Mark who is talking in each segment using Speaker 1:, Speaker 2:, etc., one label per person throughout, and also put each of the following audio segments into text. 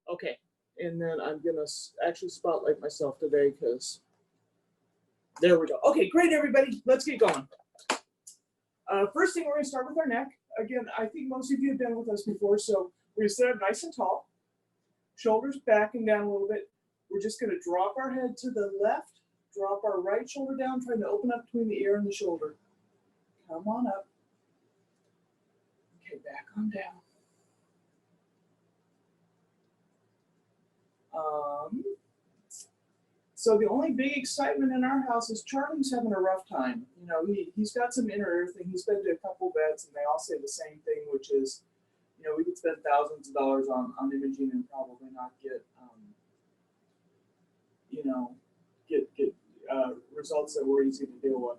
Speaker 1: Okay, and then I'm gonna actually spotlight myself today because there we go. Okay, great, everybody. Let's get going. First thing, we're gonna start with our neck. Again, I think most of you have been with us before, so we're gonna sit up nice and tall, shoulders back and down a little bit. We're just gonna drop our head to the left, drop our right shoulder down, trying to open up between the ear and the shoulder. Come on up. Okay, back on down. So the only big excitement in our house is Charlie's having a rough time. You know, he's got some inner ear thing. He's been to a couple vets, and they all say the same thing, which is, you know, we could spend thousands of dollars on imaging and probably not get, you know, get results that were easy to deal with.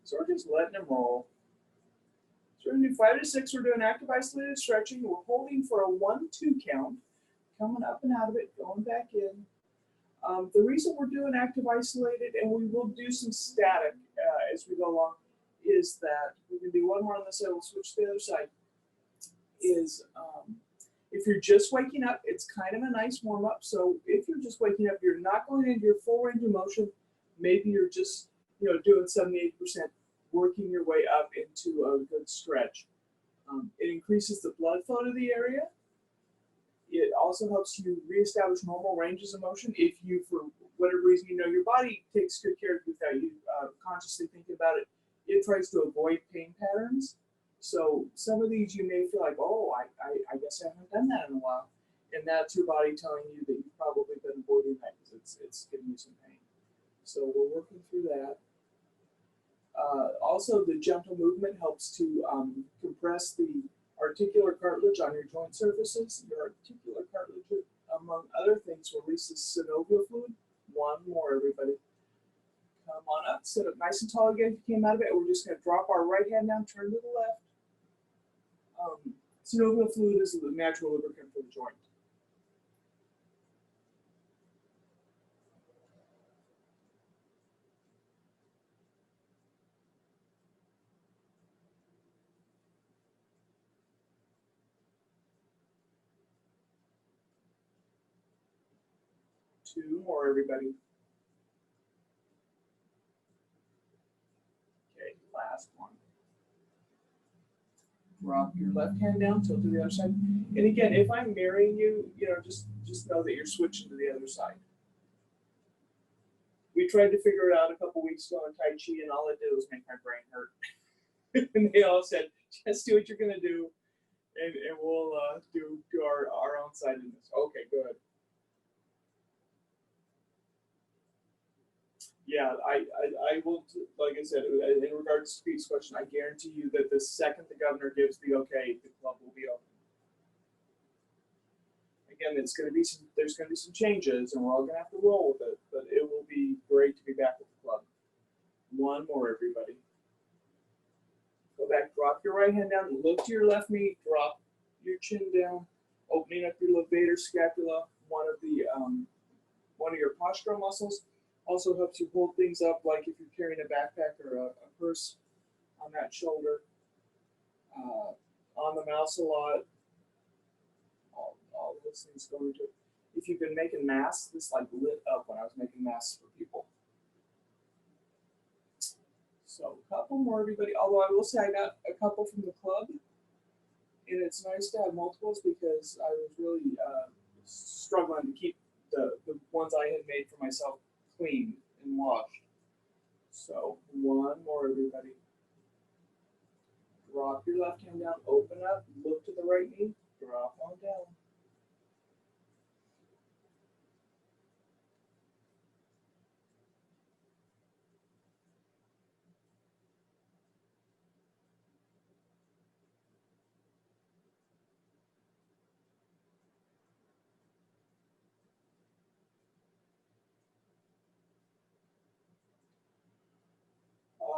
Speaker 1: So we're just letting him roll. So we're gonna do 5 to 6. We're doing active isolated stretching. We're holding for a 1-2 count, coming up and out of it, going back in. The reason we're doing active isolated, and we will do some static as we go along, is that we're going to do one more on this side, we'll switch to the other side, is if you're just waking up, it's kind of a nice warm-up. So if you're just waking up, you're not going into your full range of motion. Maybe you're just, you know, doing 78%, working your way up into a good stretch. It increases the blood flow to the area. It also helps you reestablish normal ranges of motion. If you, for whatever reason, you know, your body takes good care of you without you consciously thinking about it, it tries to avoid pain patterns. So some of these you may feel like, oh, I guess I haven't done that in a while. And that's your body telling you that you've probably been avoiding that because it's giving you some pain. So we're working through that. Also, the gentle movement helps to compress the articular cartilage on your joint surfaces. Your articular cartilage, among other things, releases synovial fluid. One more, everybody. Come on up, sit up nice and tall again if you came out of it. We're just going to drop our right hand down, turn to the left. Synovial fluid is the natural lubricant for the joint. Two more, everybody. Okay, last one. Drop your left hand down, tilt to the other side. And again, if I'm mirroring you, you know, just know that you're switching to the other side. We tried to figure it out a couple weeks ago in Tai Chi, and all it did was make my brain hurt. And they all said, just do what you're going to do, and we'll do our own side in this. Okay, good. Yeah, I will, like I said, in regards to Pete's question, I guarantee you that the second the governor gives the okay, the club will be open. Again, there's going to be some changes, and we're all going to have to roll with it, but it will be great to be back at the club. One more, everybody. Go back, drop your right hand down, look to your left knee, drop your chin down, opening up your levator scapula, one of your postural muscles. Also helps you hold things up, like if you're carrying a backpack or a purse on that shoulder. On the mouse a lot. All those things go into it. If you've been making masks, this like lit up when I was making masks for people. So a couple more, everybody. Although I will say I got a couple from the club, and it's nice to have multiples because I was really struggling to keep the ones I had made for myself clean and washed. So one more, everybody. Drop your left hand down, open up, look to the right knee, drop on down.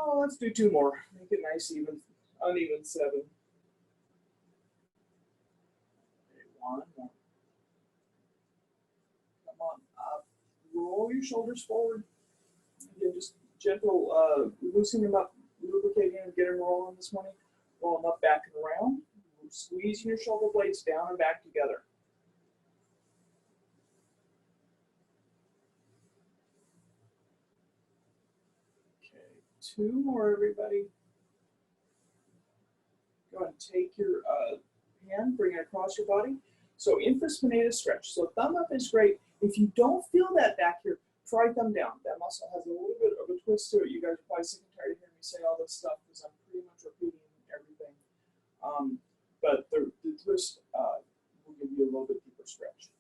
Speaker 1: Oh, let's do two more. Make it nice, even, uneven 7. Okay, one more. Come on up. Roll your shoulders forward. Again, just gentle, loosen them up, lubricating and get them rolling this morning. Roll them up, back and around. Squeezing your shoulder blades down and back together. 2 more, everybody. Go ahead and take your hand, bring it across your body. So infraspinatus stretch. So thumb up is great. If you don't feel that back here, try thumb down. That muscle has a little bit of a twist to it. You guys are probably sick and tired of hearing me say all this stuff because I'm pretty much repeating everything. But the twist will give you a little bit deeper stretch.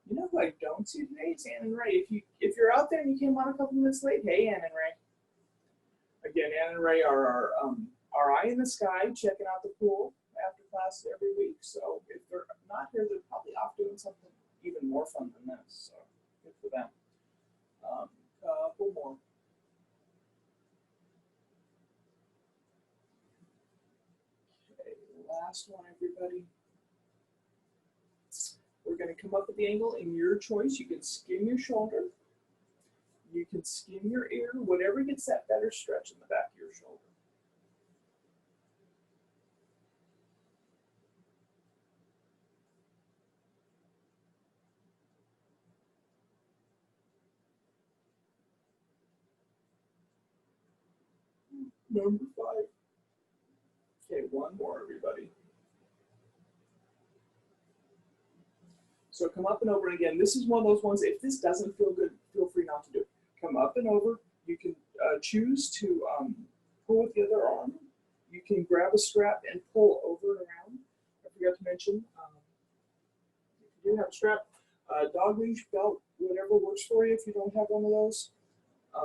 Speaker 1: You know who I don't see today is Ann and Ray. If you're out there and you came on a couple minutes late, hey Ann and Ray. Again, Ann and Ray are our eye in the sky, checking out the pool after class every week. So if they're not here, they're probably off doing something even more fun than this. So good for them. Couple more. Okay, last one, everybody. We're going to come up at the angle in your choice. You can skim your shoulder. You can skim your ear, whatever gets that better stretch in the back of your shoulder. Number 5. Okay, one more, everybody. So come up and over, and again, this is one of those ones, if this doesn't feel good, feel free not to do it. Come up and over. You can choose to pull with the other arm. You can grab a strap and pull over and around. I forgot to mention, if you do have a strap, dog leash, belt, whatever works for you if you don't have one of those.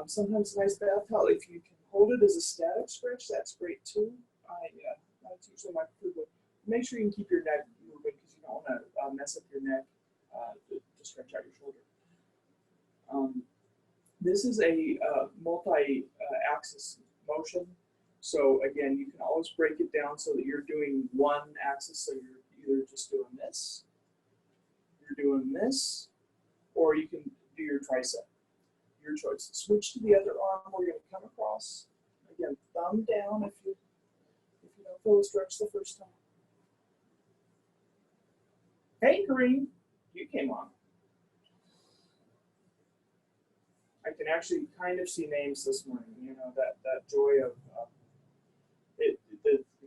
Speaker 1: Sometimes a nice bath towel, if you can hold it as a static stretch, that's great too. Yeah, that's usually my preferred way. Make sure you can keep your neck moving because you don't want to mess up your neck to stretch out your shoulder. This is a multi-axis motion. So again, you can always break it down so that you're doing one axis. So you're either just doing this, you're doing this, or you can do your tricep. Your choice. Switch to the other arm. We're going to come across. Again, thumb down if you don't feel the stretch the first time. Hey, Kareem, you came on. I can actually kind of see names this morning. You know, that joy of the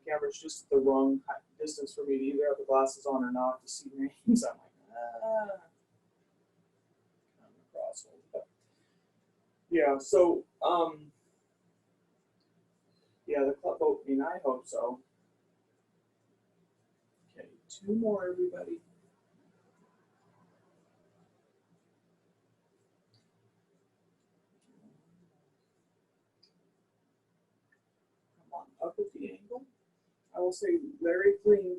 Speaker 1: camera's just the wrong distance for me to either have the glasses on or not to see names. I'm like, come across. Yeah, so yeah, the club opening, I hope so. Okay, 2 more, everybody. Come on, up at the angle. I will say Larry cleaned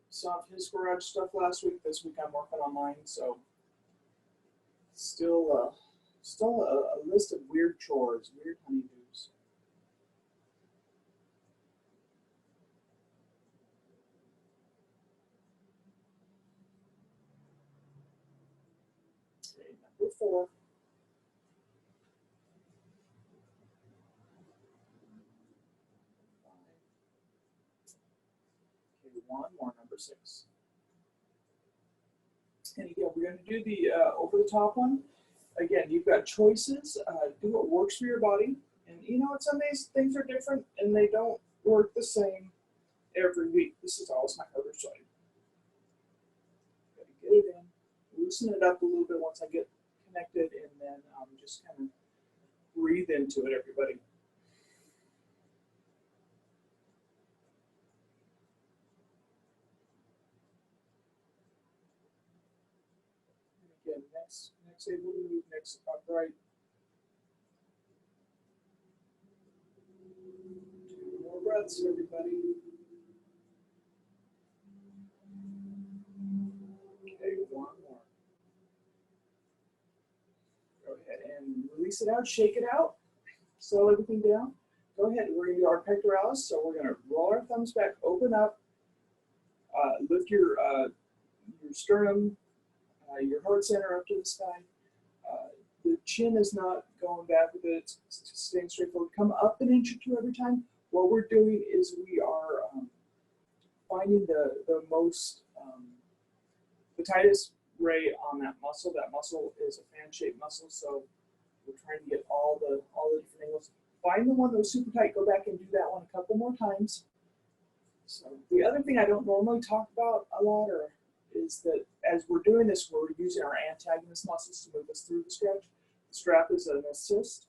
Speaker 1: some of his garage stuff last week. This week I'm working on mine, so still a list of weird chores, weird honeydews. Okay, number 4. Okay, one more, number 6. And again, we're going to do the over the top one. Again, you've got choices. Do what works for your body. And you know what? Some days things are different and they don't work the same every week. This is always my other side. Got to get it in, loosen it up a little bit once I get connected, and then just kind of breathe into it, everybody. And again, next able to move, next upright. 2 more breaths, everybody. Okay, 1 more. Go ahead and release it out, shake it out, slow everything down. Go ahead, we're going to do our pectoralis, so we're going to roll our thumbs back, open up, lift your sternum, your heart center up to the sky. The chin is not going back with it, it's staying straight forward. Come up an inch or 2 every time. What we're doing is we are finding the most, the tightest ray on that muscle. That muscle is a fan-shaped muscle, so we're trying to get all the different angles. find the one that was super tight, go back and do that one a couple more times. So the other thing I don't normally talk about a lot is that as we're doing this, we're using our antagonist muscles to move us through the stretch. The strap is an assist.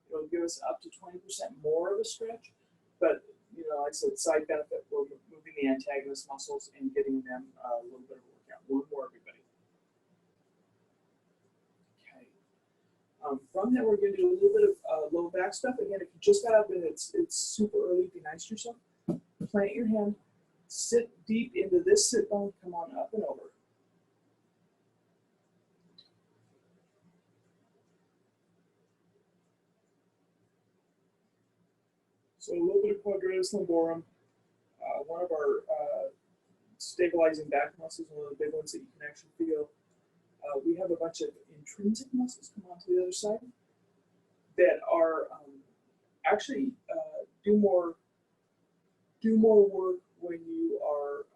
Speaker 1: It'll give us up to 20% more of a stretch, but you know, like I said, side benefit, we're moving the antagonist muscles and getting them a little bit of a workout. One more, everybody. Okay. From that, we're going to do a little bit of low back stuff. Again, if you just got up and it's super early, be nice to yourself. Plant your hand, sit deep into this sit bone, come on up and over. So a little bit of quadratus lumborum, one of our stabilizing back muscles, one of the big ones that you can actually feel. We have a bunch of intrinsic muscles, come on to the other side, that are actually do more work when you are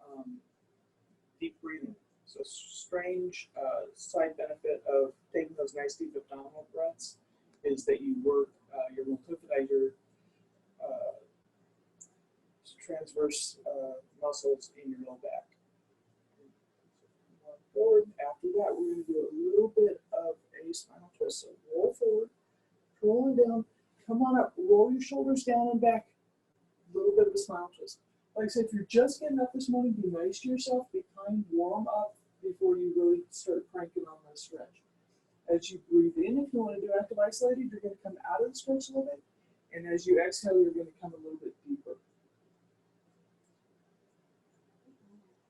Speaker 1: deep breathing. So strange side benefit of taking those nice deep abdominal breaths is that you work your multifidi, your transverse muscles in your low back. Forward. After that, we're going to do a little bit of a spinal twist. So roll forward, roll it down, come on up, roll your shoulders down and back. A little bit of a spinal twist. Like I said, if you're just getting up this morning, be nice to yourself, be kind, warm up before you really start cranking on that stretch. As you breathe in, if you want to do active isolated, you're going to come out of the stretch a little bit. And as you exhale, you're going to come a little bit deeper.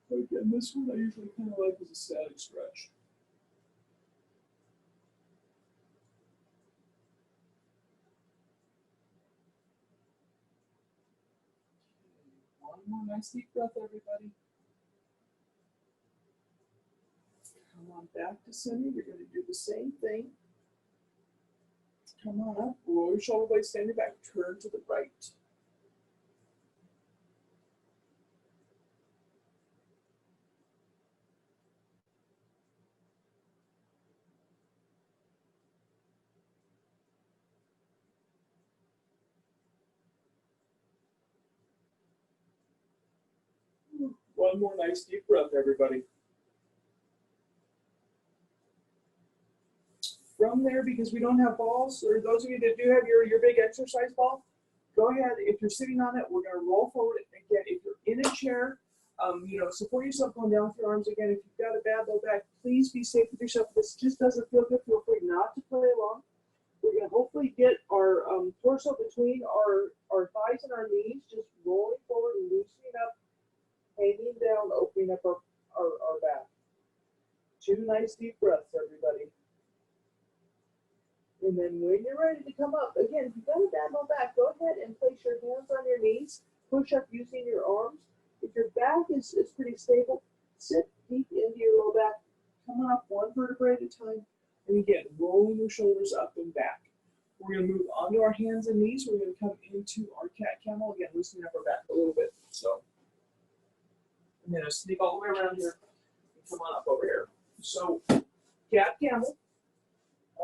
Speaker 1: Again, this one I usually kind of like as a static stretch. One more nice deep breath, everybody. Come on back to center. You're going to do the same thing. Come on up, roll your shoulder blades, stand your back, turn to the right. One more nice deep breath, everybody. From there, because we don't have balls, or those of you that do have your big exercise ball, go ahead. If you're sitting on it, we're going to roll forward. Again, if you're in a chair, you know, support yourself going down with your arms. Again, if you've got a bad low back, please be safe with yourself. If this just doesn't feel good, feel free not to play along. We're going to hopefully get our torso between our thighs and our knees, just rolling forward, loosening up, hanging down, opening up our back. 2 nice deep breaths, everybody. And then when you're ready to come up, again, if you've got a bad low back, go ahead and place your hands on your knees, push up using your arms. If your back is pretty stable, sit deep into your low back, come on up 1 vertebrae at a time, and again, rolling your shoulders up and back. We're going to move onto our hands and knees. We're going to come into our cat camel, again, loosening up our back a little bit. So I'm going to sneak all the way around here and come on up over here. So cat camel,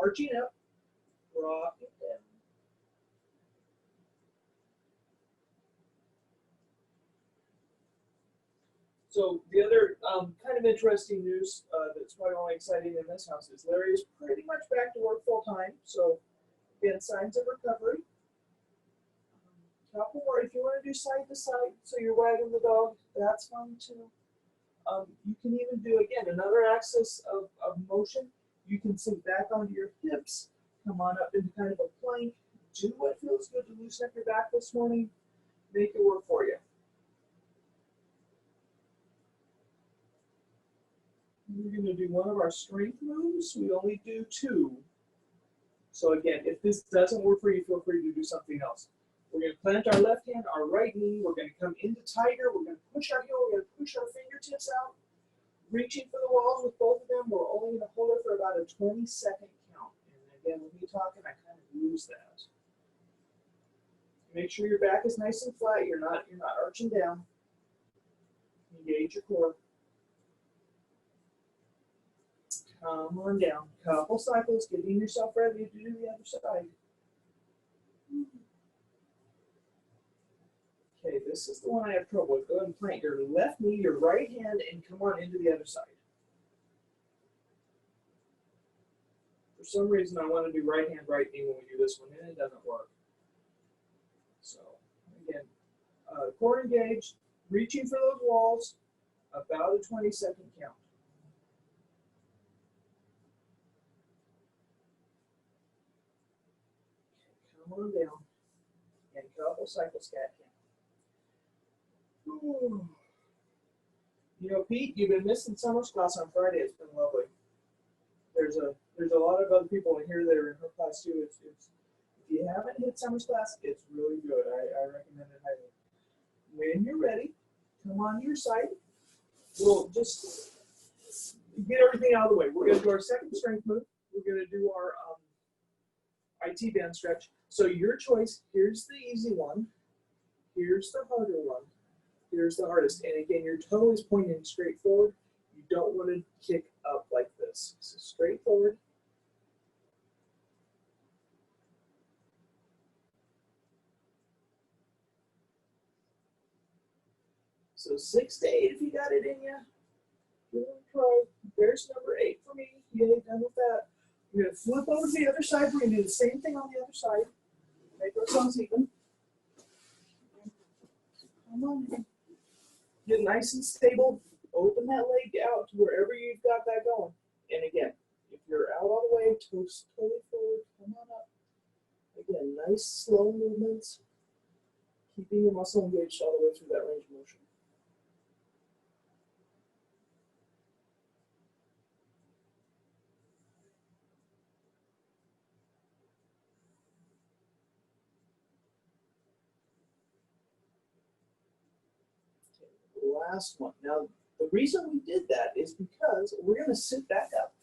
Speaker 1: arching up, rock it down. So the other kind of interesting news that's probably only exciting in this house is Larry is pretty much back to work full time. So again, signs of recovery. Couple more. If you want to do side to side, so you're wagging the dog, that's fine too. You can even do, again, another axis of motion. You can sink back onto your hips, come on up into kind of a plank. Do what feels good to loosen up your back this morning. Make it work for you. We're going to do one of our strength moves. We only do 2. So again, if this doesn't work for you, feel free to do something else. We're going to plant our left hand, our right knee. We're going to come into tiger. We're going to push our heel. We're going to push our fingertips out. Reaching for the walls with both of them. We're only going to hold it for about a 20-second count. And again, with me talking, I kind of lose that. Make sure your back is nice and flat. You're not arching down. Engage your core. Come on down. Couple cycles, getting yourself ready to do the other side. Okay, this is the one I have trouble with. Go ahead and plant your left knee, your right hand, and come on into the other side. For some reason, I want to do right hand, right knee when we do this one, and it doesn't work. So, again, core engaged, reaching for those walls, about a 20-second count. Come on down, and a couple cycles, cat count. Ooh. You know, Pete, you've been missing summer's class on Friday. It's been lovely. There's a lot of other people in here that are in her class too. It's if you haven't hit summer's class, it's really good. I recommend it highly. When you're ready, come on to your side. We'll just get everything out of the way. We're going to do our second strength move. We're going to do our IT band stretch. So your choice. Here's the easy one. Here's the harder one. Here's the hardest. And again, your toe is pointing straight forward. You don't want to kick up like this. So straight forward. So 6 to 8 if you got it in you. Give it a try. There's number 8 for me. Yay, done with that. We're going to flip over to the other side. We're going to do the same thing on the other side. Make ourselves even. Come on in. Get nice and stable. Open that leg out to wherever you've got that going. And again, if you're out all the way, toes totally forward, come on up. Again, nice slow movements. Keeping your muscle engaged all the way through that range of motion. Last one. Now, the reason we did that is because we're going to sit back up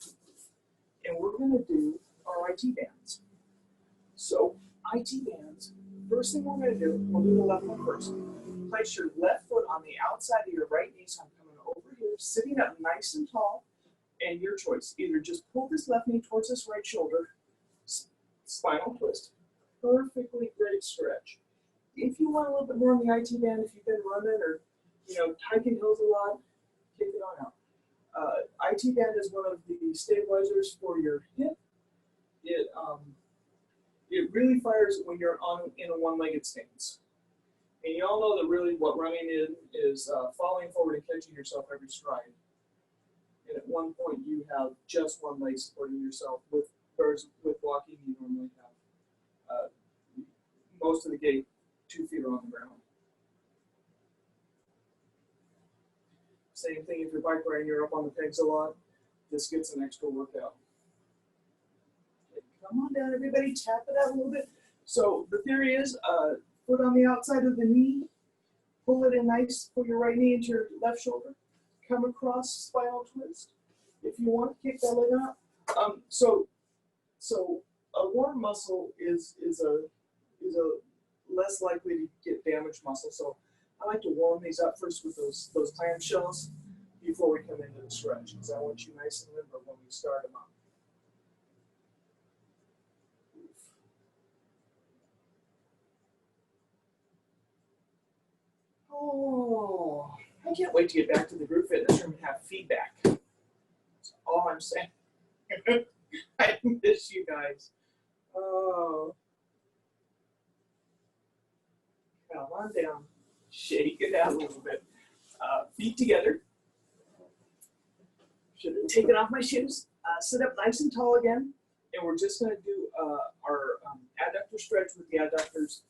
Speaker 1: and we're going to do our IT bands. So, IT bands, first thing we're going to do, we'll do the left one first. Place your left foot on the outside of your right knee. So I'm coming over here, sitting up nice and tall, and your choice. Either just pull this left knee towards this right shoulder, spinal twist, perfectly great stretch. If you want a little bit more on the IT band, if you've been running or hiking hills a lot, kick it on out. IT band is one of the stabilizers for your hip. It really fires when you're in a one-legged stance. And you all know that really what running is falling forward and catching yourself every stride. And at one point you have just one leg supporting yourself. With walking, you normally have most of the gait 2 feet are on the ground. Same thing if you're bike riding, you're up on the pegs a lot. This gets an extra workout. Okay, come on down, everybody. Tap it out a little bit. So the theory is foot on the outside of the knee. Pull it in nice. Pull your right knee into your left shoulder. Come across spinal twist. If you want, kick that leg out. So a warm muscle is a less likely to get damaged muscle. So I like to warm these up first with those clamshells before we come into the stretch, because I want you nice and limber when we start them up. Oh, I can't wait to get back to the group fitness room and have feedback. That's all I'm saying. I miss you guys. Oh, come on down. Shake it out a little bit. Feet together. Should have taken off my shoes. Sit up nice and tall again. And we're just going to do our adductor stretch with the adductors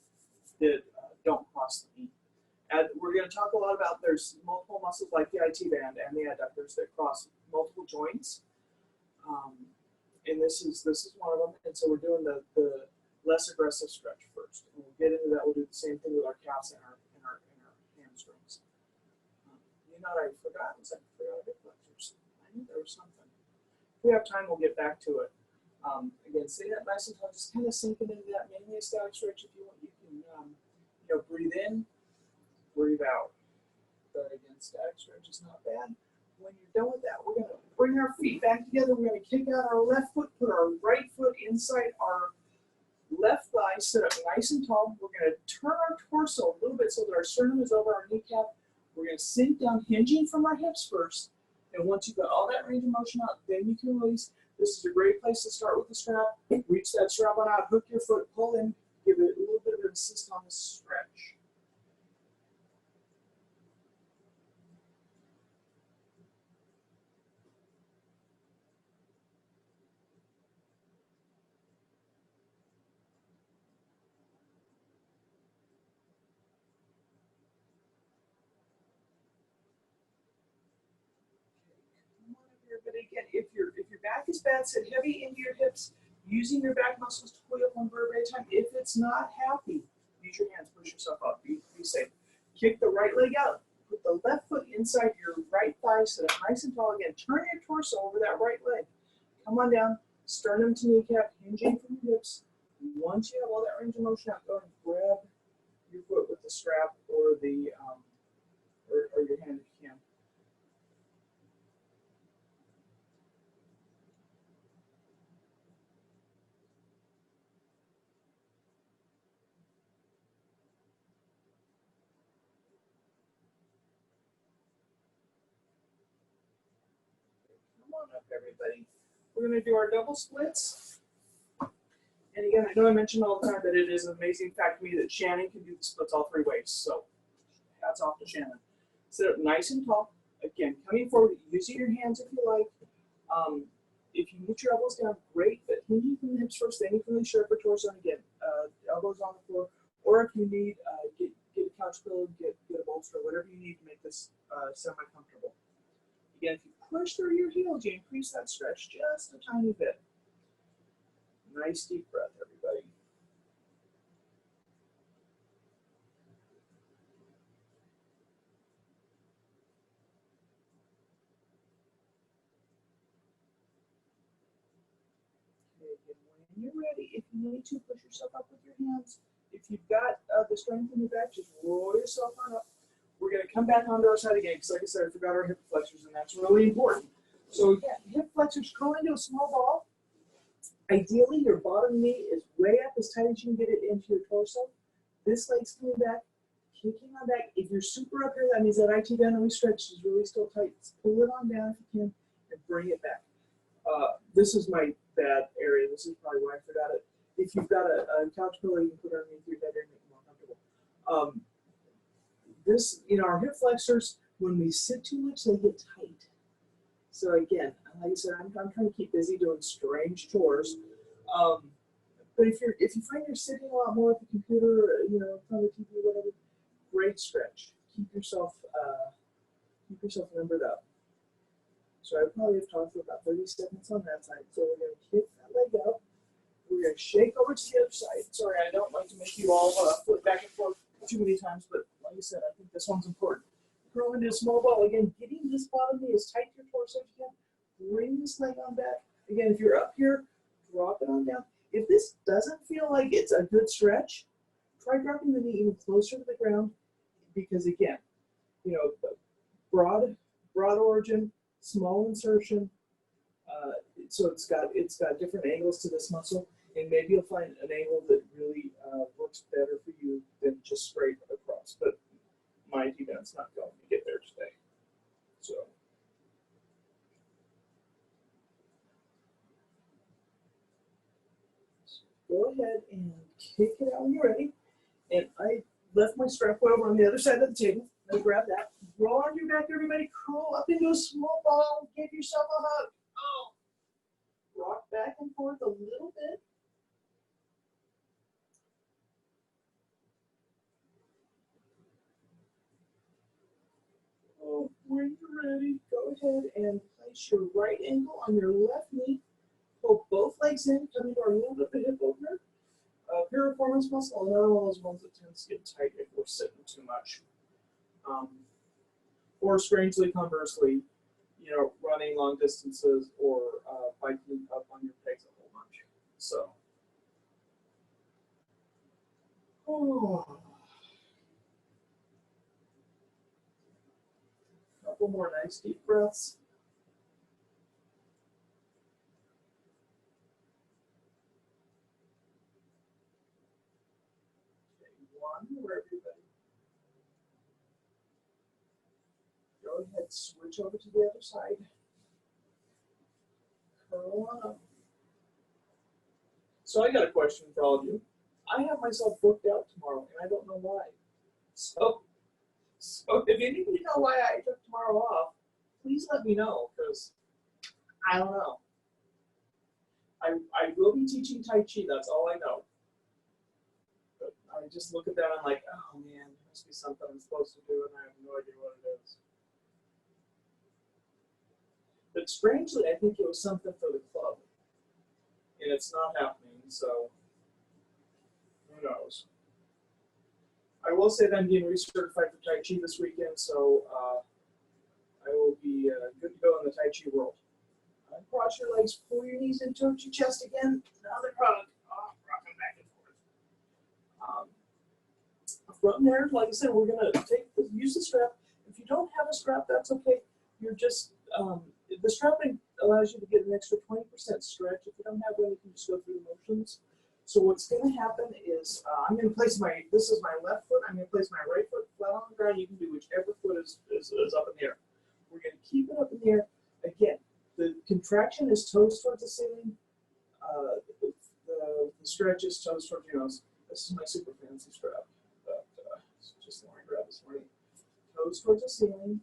Speaker 1: that don't cross the knee. We're going to talk a lot about there's multiple muscles like the IT band and the adductors that cross multiple joints. And this is one of them. And so we're doing the less aggressive stretch first. And we'll get into that. We'll do the same thing with our calves and our hamstrings. You know what I forgot? I forgot hip flexors. I knew there was something. If we have time, we'll get back to it. Again, stay that nice and tall. Just kind of sinking into that mainly a static stretch. If you want, you can breathe in, breathe out. But again, static stretch is not bad. When you're done with that, we're going to bring our feet back together. We're going to kick out our left foot, put our right foot inside our left thigh, nice, sit up nice and tall. We're going to turn our torso a little bit so that our sternum is over our kneecap. We're going to sink down, hinging from our hips first. And once you've got all that range of motion out, then you can release. This is a great place to start with the strap. Reach that strap on out, hook your foot, pull in, give it a little bit of an assist on the stretch. But again, if your back is bad, sit heavy into your hips, using your back muscles to pull you up one vertebrae at a time. If it's not happy, use your hands, push yourself up, be safe. Kick the right leg out, put the left foot inside your right thigh, sit up nice and tall again. Turn your torso over that right leg. Come on down, sternum to kneecap, hinging from your hips. Once you have all that range of motion out, go and grab your foot with the strap or the or your hand if you can. Come on up, everybody. We're going to do our double splits. And again, I know I mentioned all the time that it is an amazing fact to me that Shannon can do the splits all three ways. So hats off to Shannon. Sit up nice and tall. Again, coming forward, using your hands if you like. If you get your elbows down, great, but hinging from the hips first, then you can release your upper torso. And again, elbows on the floor. Or if you need, get a couch pillow, get a bolster, whatever you need to make this semi-comfortable. Again, if you push through your heels, you increase that stretch just a tiny bit. Nice deep breath, everybody. When you're ready, if you need to, push yourself up with your hands. If you've got the strength in your back, just roll yourself on up. We're going to come back onto our side again, because like I said, I forgot our hip flexors, and that's really important. So again, hip flexors curl into a small ball. Ideally, your bottom knee is way up as tight as you can get it into your torso. This leg's coming back, kicking on back. If you're super up here, that means that IT band that we stretched is really still tight. Pull it on down if you can, and bring it back. This is my bad area. This is probably why I forgot it. If you've got a couch pillow, you can put it underneath your head and make it more comfortable. This, our hip flexors, when we sit too much, they get tight. So again, like I said, I'm trying to keep busy doing strange chores. But if you find you're sitting a lot more at the computer, in front of the TV, whatever, great stretch. Keep yourself limbered up. So I probably have talked for about 30 seconds on that side. So we're going to kick that leg out. We're going to shake over to the other side. Sorry, I don't like to make you all flip back and forth too many times, but like I said, I think this one's important. Curl into a small ball. Again, getting this bottom knee as tight to your torso as you can. Bring this leg on back. Again, if you're up here, drop it on down. If this doesn't feel like it's a good stretch, try dropping the knee even closer to the ground, because again, broad origin, small insertion, so it's got different angles to this muscle, and maybe you'll find an angle that really works better for you than just straight across. But my event's not going to get there today, so. Go ahead and kick it out when you're ready. And I left my strap over on the other side of the table. Now grab that. Roll on your back, everybody. Curl up into a small ball. Give yourself a hug. Oh. Rock back and forth a little bit. Oh, when you're ready, go ahead and place your right ankle on your left knee. Pull both legs in, coming to our little bit of the hip opener. Piriformis muscle, another one of those ones that tends to get tight if we're sitting too much. Or strangely conversely, running long distances or biking up on your pegs a whole bunch. So, couple more nice deep breaths. one more, everybody. Go ahead, switch over to the other side. Curl on up. So I got a question for all of you. I have myself booked out tomorrow, and I don't know why. So if any of you know why I took tomorrow off, please let me know, because I don't know. I will be teaching Tai Chi, that's all I know. But I just look at that and I'm like, oh man, there must be something I'm supposed to do, and I have no idea what it is. But strangely, I think it was something for the club. And it's not happening, so who knows. I will say that I'm getting recertified for Tai Chi this weekend, so I will be good to go in the Tai Chi world. Cross your legs, pull your knees in towards your chest again. Now they're rocking back and forth. From there, like I said, we're going to use the strap. If you don't have a strap, that's okay. You're just, the strapping allows you to get an extra 20% stretch. If you don't have one, you can just go through the motions. So what's going to happen is I'm going to place this is my left foot. I'm going to place my right foot flat on the ground. You can do whichever foot is up in the air. We're going to keep it up in the air. Again, the contraction is toes towards the ceiling. The stretch is toes towards your nose. This is my super fancy strap that just Lauren grabbed this morning. Toes towards the ceiling.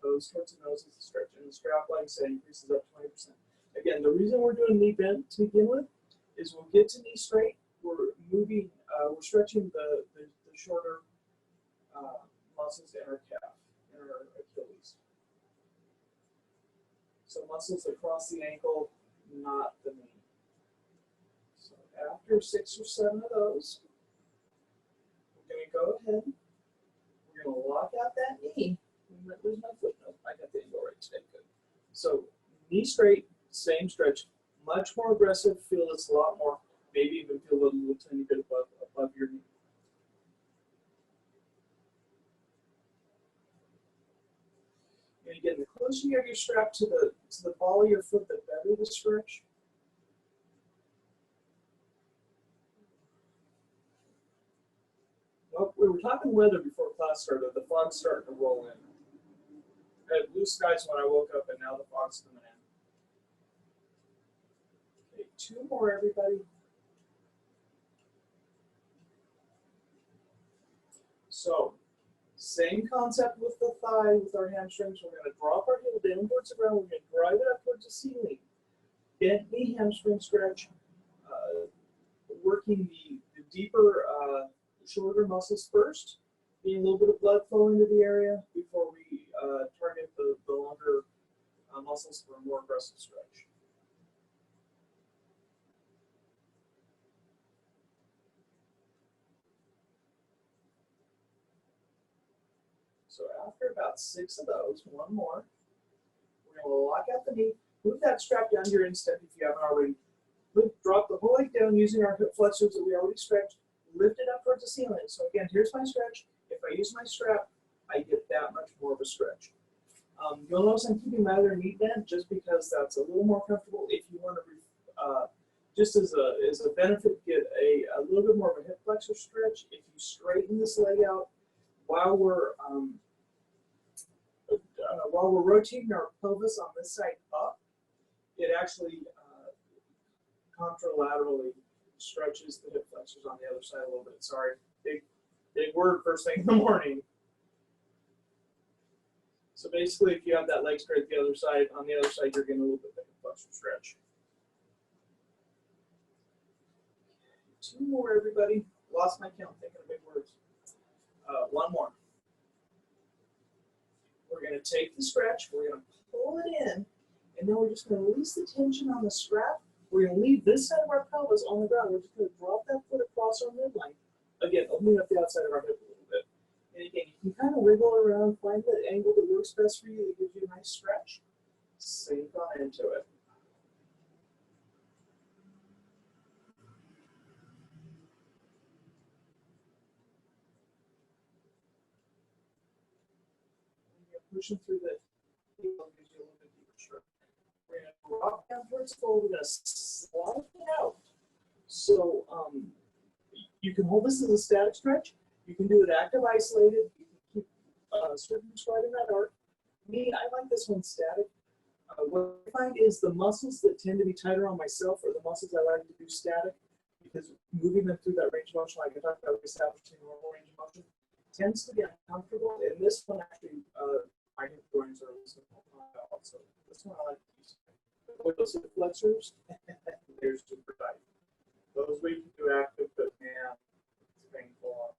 Speaker 1: Toes towards the nose is the stretch. And the strap, like I said, increases up 20%. Again, the reason we're doing knee bend to begin with is we'll get to knee straight. We're moving, we're stretching the shorter muscles in our calf, in our Achilles. So muscles across the ankle, not the knee. So after 6 or 7 of those, we're going to go ahead. We're going to lock out that knee. There's my foot. No, I got the angle right today. Good. So knee straight, same stretch. Much more aggressive. Feel this a lot more. Maybe even feel a little tiny bit above your knee. And again, the closer you have your strap to the ball of your foot, the better the stretch. Well, we were talking weather before class started. The fog's starting to roll in. I had blue skies when I woke up, and now the fog's coming in. Okay, 2 more, everybody. So, same concept with the thigh, with our hamstrings. We're going to drop our heel down towards the ground. We're going to drive it up towards the ceiling. Bent knee hamstring stretch, working the deeper, shorter muscles first, getting a little bit of blood flow into the area before we target the longer muscles for a more aggressive stretch. So after about 6 of those, 1 more, we're going to lock out the knee, move that strap down to your instep if you haven't already. Drop the whole leg down using our hip flexors that we already stretched. Lift it up towards the ceiling. So again, here's my stretch. If I use my strap, I get that much more of a stretch. You'll notice I'm keeping my other knee bent just because that's a little more comfortable. If you want to, just as a benefit, get a little bit more of a hip flexor stretch. If you straighten this leg out while we're rotating our pelvis on this side up, it actually contralaterally stretches the hip flexors on the other side a little bit. Sorry, big word first thing in the morning. So basically, if you have that leg straight the other side, on the other side, you're getting a little bit of hip flexor stretch. 2 more, everybody. Lost my count thinking of big words. 1 more. We're going to take the stretch, we're going to pull it in, and then we're just going to release the tension on the strap. We're going to leave this side of our pelvis on the ground. We're just going to drop that foot across our midline. Again, opening up the outside of our hip a little bit. And again, you can kind of wiggle around, find the angle that works best for you, that gives you a nice stretch. Sink on into it. Pushing through the heel gives you a little bit deeper stretch. We're going to drop down towards the floor. We're going to slide it out. So You can hold this as a static stretch. You can do it active isolated. You can keep circles right in that arc. Me, I like this one static. What I find is the muscles that tend to be tighter on myself are the muscles I like to do static, because moving them through that range of motion, like I talked about establishing normal range of motion, tends to get uncomfortable. And this one actually, my hip joints are also. This one I like to use. With those hip flexors, they're super tight. Those we can do active, but man, it's painful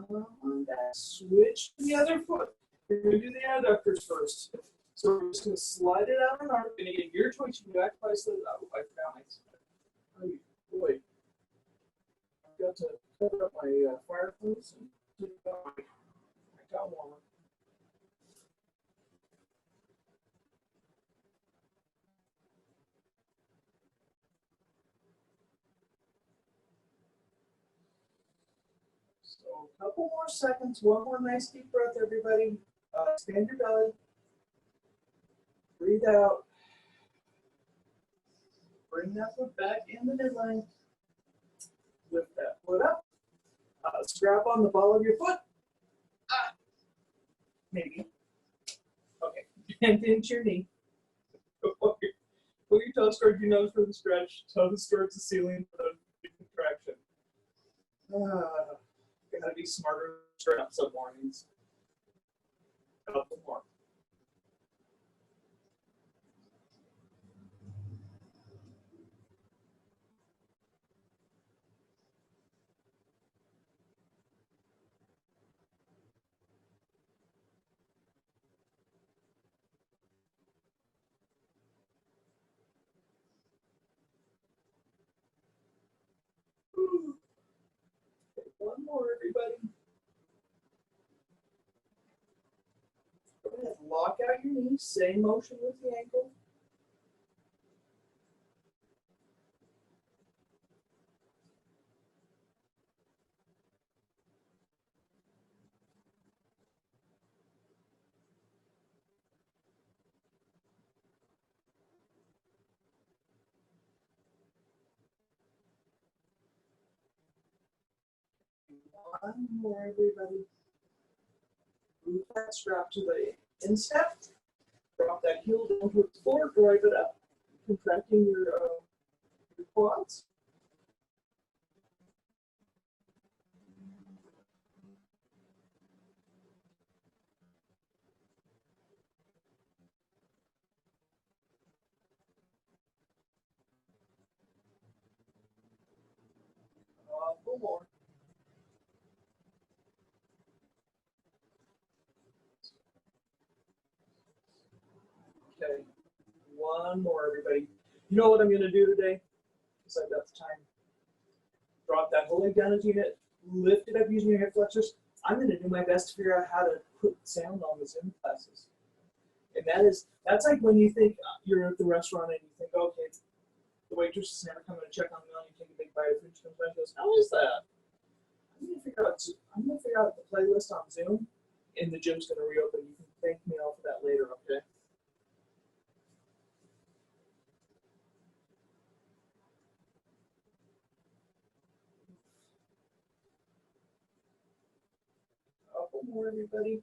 Speaker 1: on me. Switch to the other foot. We're going to do the adductors first. So we're just going to slide it out on our, and again, your choice. You can do active isolated. I forgot my. Oh, boy. I've got to cover up my fire hose and put my towel warmer. So a couple more seconds. One more nice deep breath, everybody. Expand your belly. Breathe out. Bring that foot back in the midline. Lift that foot up. Strap on the ball of your foot. Maybe. Okay. And pinch your knee. Pull your toes towards your nose for the stretch. Toes towards the ceiling for the contraction. Gotta be smarter. Strap some mornings. A couple more. Okay, one more, everybody. Go ahead, lock out your knees. Same motion with the ankle. One more, everybody. Move that strap to the instep. Drop that heel down towards the floor. Drive it up, contracting your quads. Couple more. Okay, one more, everybody. You know what I'm going to do today? Because I've got the time. Drop that whole leg down into your hip. Lift it up using your hip flexors. I'm going to do my best to figure out how to put sound on the Zoom classes. And that's like when you think you're at the restaurant and you think, okay, the waitress is never coming to check on the meal. You take a big bite of food. She comes back and goes, "How is that?" I'm going to figure out the playlist on Zoom, and the gym's going to reopen. You can thank me all for that later, okay? Couple more, everybody.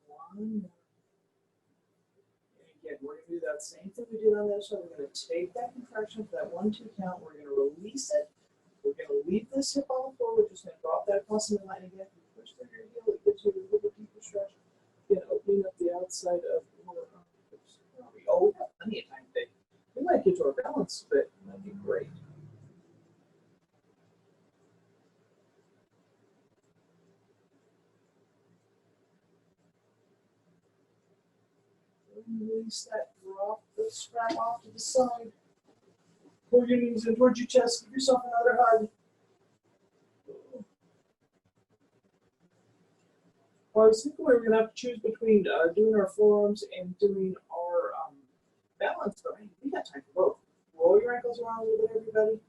Speaker 1: One more. And again, we're going to do that same thing we did on the other side. We're going to take that contraction for that 1-2 count. We're going to release it. We're going to leave this hip on the floor. We're just going to drop that across the line again. Push through your heel. It gives you a little bit deeper stretch. Again, opening up the outside of your arms. Oh, we have plenty of time today. We might get to our balance, but that'd be great. Release that, drop the strap off to the side. Pull your knees in towards your chest, give yourself another hug. Well, I was thinking we were going to have to choose between doing our forearms and doing our balance, but we got time for both. Roll your ankles around a little bit, everybody.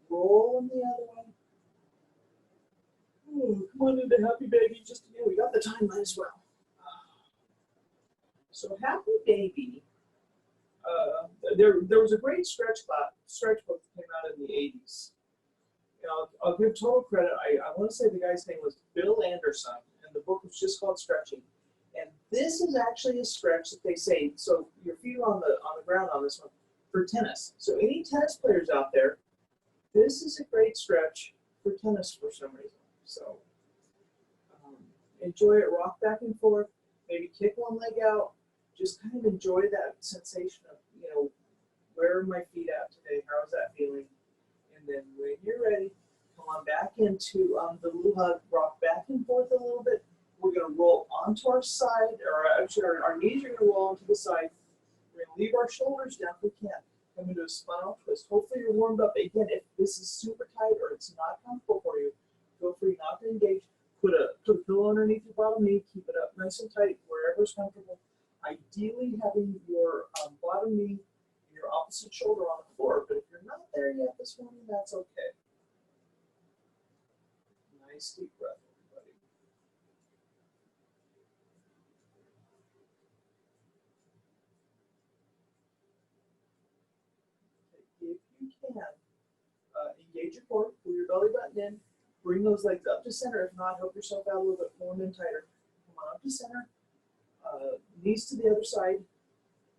Speaker 1: Roll them the other way. Ooh, come on into Happy Baby. Just again, we got the time, might as well. So Happy Baby. There was a great stretch book that came out in the 80s. You know, I'll give total credit. I want to say the guy's name was Bill Anderson, and the book was just called Stretching. And this is actually a stretch that they say, so your feet are on the ground on this one, for tennis. So any tennis players out there, this is a great stretch for tennis for some reason. So enjoy it, rock back and forth, maybe kick one leg out, just kind of enjoy that sensation of, you know, where are my feet at today? How is that feeling? And then when you're ready, come on back into the little hug, rock back and forth a little bit. We're going to roll onto our side, or actually our knees are going to roll onto the side. We're going to leave our shoulders down if we can. Come into a spinal twist. Hopefully you're warmed up. Again, if this is super tight or it's not comfortable for you, feel free not to engage. Put a pillow underneath your bottom knee. Keep it up nice and tight wherever's comfortable. Ideally having your bottom knee and your opposite shoulder on the floor, but if you're not there yet this morning, that's okay. Nice deep breath, everybody. If you can, engage your core, pull your belly button in, bring those legs up to center. If not, help yourself out a little bit more and tighter. Come on up to center. Knees to the other side,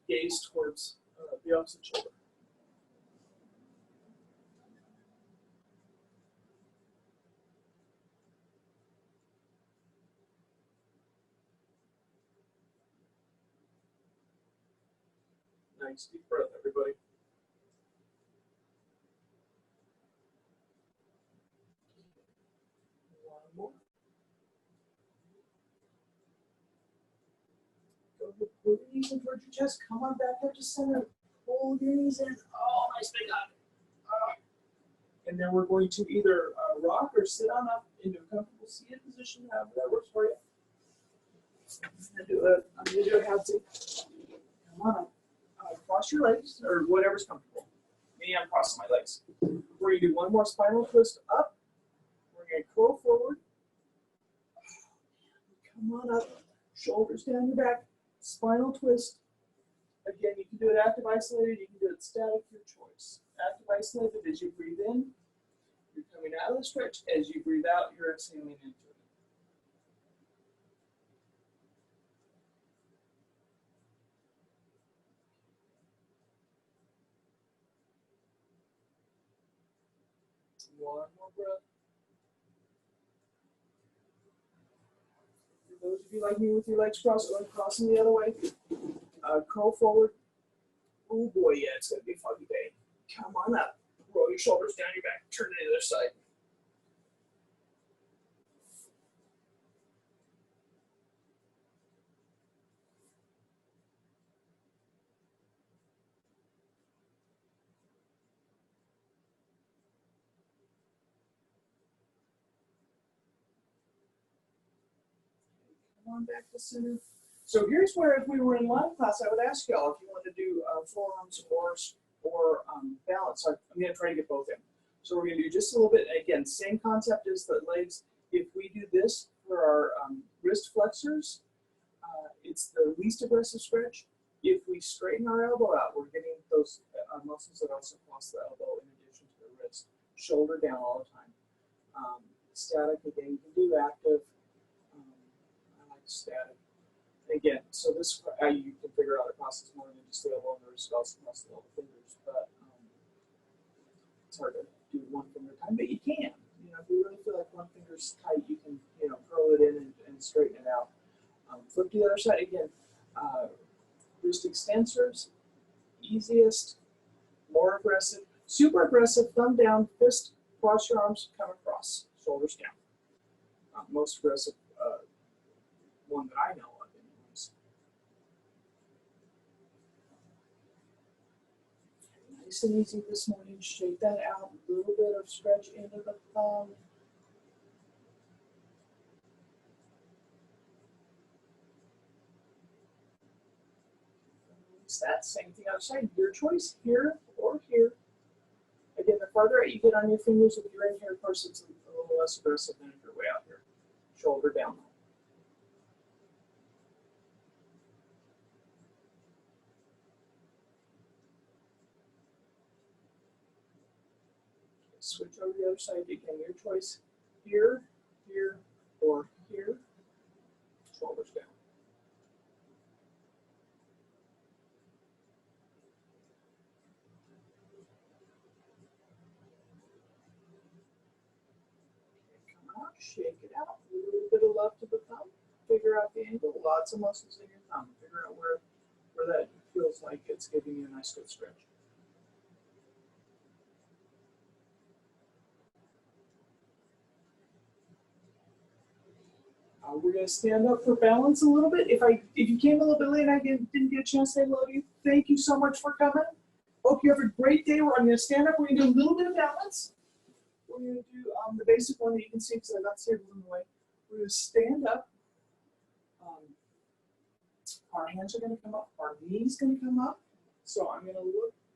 Speaker 1: gaze towards the opposite shoulder. Nice deep breath, everybody. One more. Go ahead, pull your knees in towards your chest. Come on back up to center. Pull your knees in. Oh, nice big hug. And then we're going to either rock or sit on up into a comfortable seated position, however that works for you. I'm going to do a half seat. Come on up. Cross your legs, or whatever's comfortable. Me, I'm crossing my legs. We're going to do one more spinal twist up. We're going to curl forward. Come on up. Shoulders down your back. Spinal twist. Again, you can do it active isolated. You can do it static, your choice. Active isolated as you breathe in, you're coming out of the stretch. As you breathe out, you're exhaling into it. One more breath. For those of you like me with your legs crossed, go ahead, crossing the other way. Curl forward. Oh boy, yeah, it's going to be a foggy day. Come on up. Roll your shoulders down your back. Turn to the other side. Come on back to center. So here's where, if we were in live class, I would ask y'all if you want to do forearms or balance. So I'm going to try to get both in. So we're going to do just a little bit. Again, same concept as the legs. If we do this for our wrist flexors, it's the least aggressive stretch. If we straighten our elbow out, we're getting those muscles that also cross the elbow in addition to the wrist. Shoulder down all the time. Static, again, you can do active. I like static. Again, so this you can figure out it crosses more than just the elbow and the wrist, also crosses all the fingers, but it's hard to do one finger at a time, but you can. You know, if you really feel like one finger's tight, you can, you know, curl it in and straighten it out. Flip to the other side again. Wrist extensors, easiest, more aggressive, super aggressive, thumb down, fist, cross your arms, come across, shoulders down. Most aggressive one that I know of, anyways. Nice and easy this morning. Shake that out. A little bit of stretch into the thumb. It's that same thing outside. Your choice, here or here. Again, the farther out you get on your fingers, if you're in here, of course, it's a little less aggressive than if you're way out here. shoulder down. Switch over to the other side. Again, your choice. Here, here, or here. Shoulders down. Come out, shake it out. A little bit of love to the thumb. Figure out the angle. Lots of muscles in your thumb. Figure out where that feels like it's giving you a nice good stretch. We're going to stand up for balance a little bit. If you came a little bit late and I didn't get a chance to say hello to you, thank you so much for coming. Hope you have a great day. I'm going to stand up. We're going to do a little bit of balance. We're going to do the basic one that you can see because I got tables in the way. We're going to stand up. Our hands are going to come up. Our knees going to come up. So I'm going to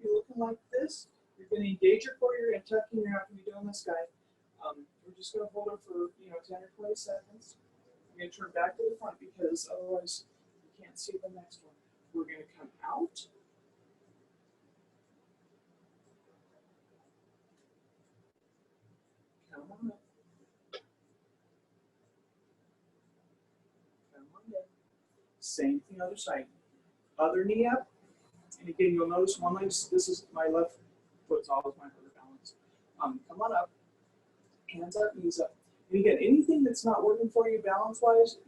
Speaker 1: be looking like this. You're going to engage your core. You're going to tuck in. You're not going to be doing this guy. We're just going to hold it for 10 or 20 seconds. I'm going to turn back to the front because otherwise you can't see the next one. We're going to come out. Come on up. Come on in. Same thing other side. Other knee up. And again, you'll notice one leg, this is my left foot's always my for balance. Come on up. Hands up, knees up. And again, anything that's not working for you balance-wise, if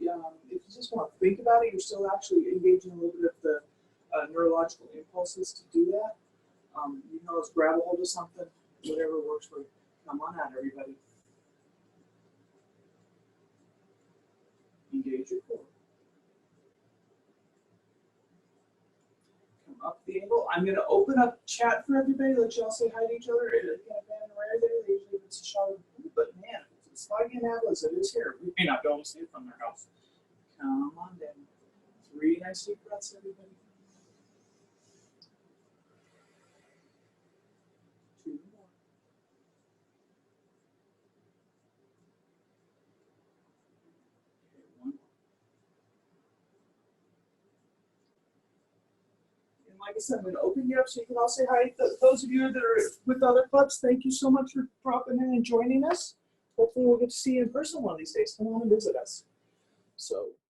Speaker 1: you just want to think about it, you're still actually engaging a little bit of the neurological impulses to do that. You can always grab a hold of something, whatever works for you. Come on out, everybody. Engage your core. Come up the angle. I'm going to open up chat for everybody, let you all say hi to each other. It's kind of been rare there. Usually it's a shower, but man, it's foggy and as it is here. We may not be able to see it from their house. Come on down. 3 nice deep breaths, everybody. 2 more. Okay, 1 more. And like I said, I'm going to open you up so you can all say hi. Those of you that are with other clubs, thank you so much for dropping in and joining us. Hopefully we'll get to see you in person one of these days. Come on and visit us. So